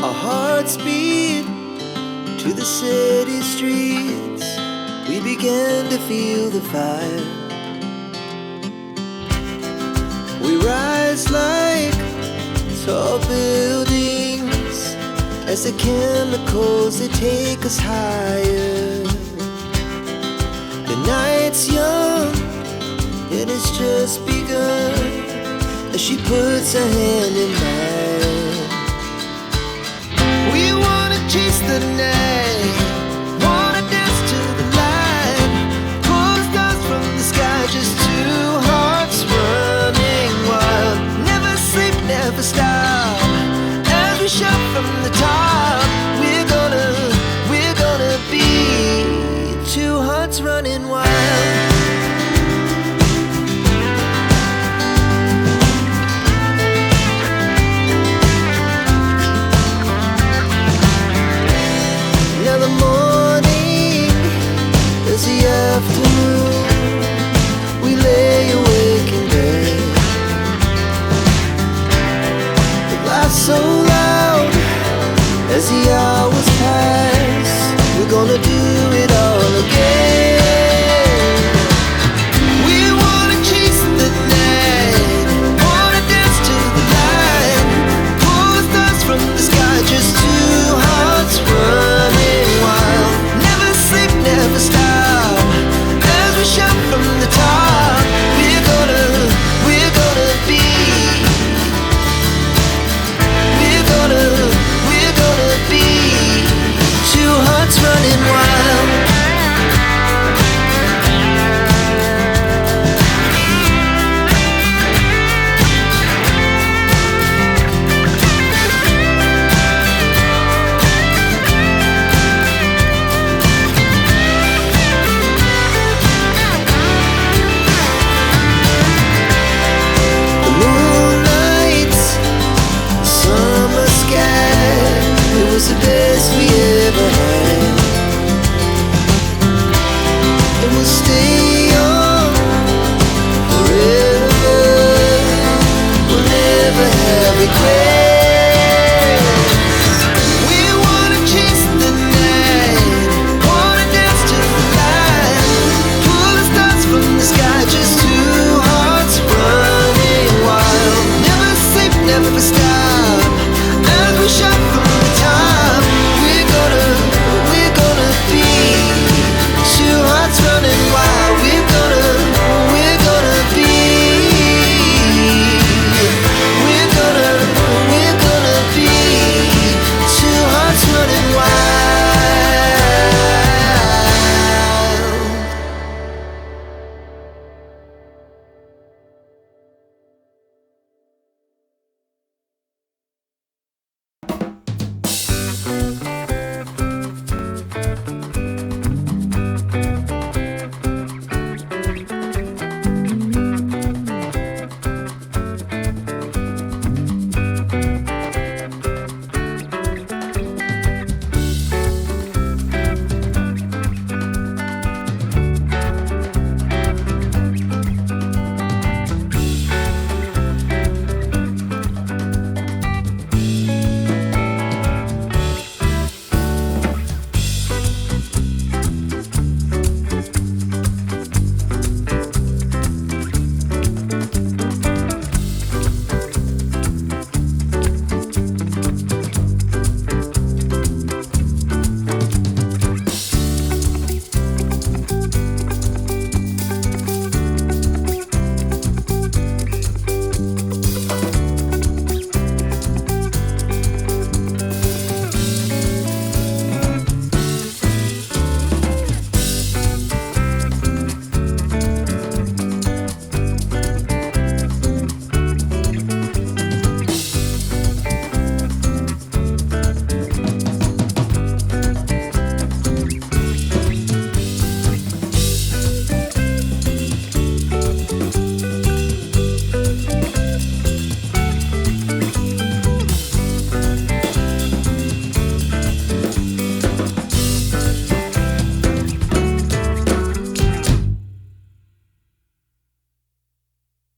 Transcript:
Our hearts beat to the city streets. We began to feel the fire. We rise like tall buildings as the chemicals, they take us higher. The night's young and it's just begun as she puts her hand in mine. We wanna chase the night, wanna dance to the light, pull the stars from the sky, just two hearts running wild. Never sleep, never stop, as we shout from the top. We're gonna be two hearts running wild. Afternoon, we lay awake in bed, the glass so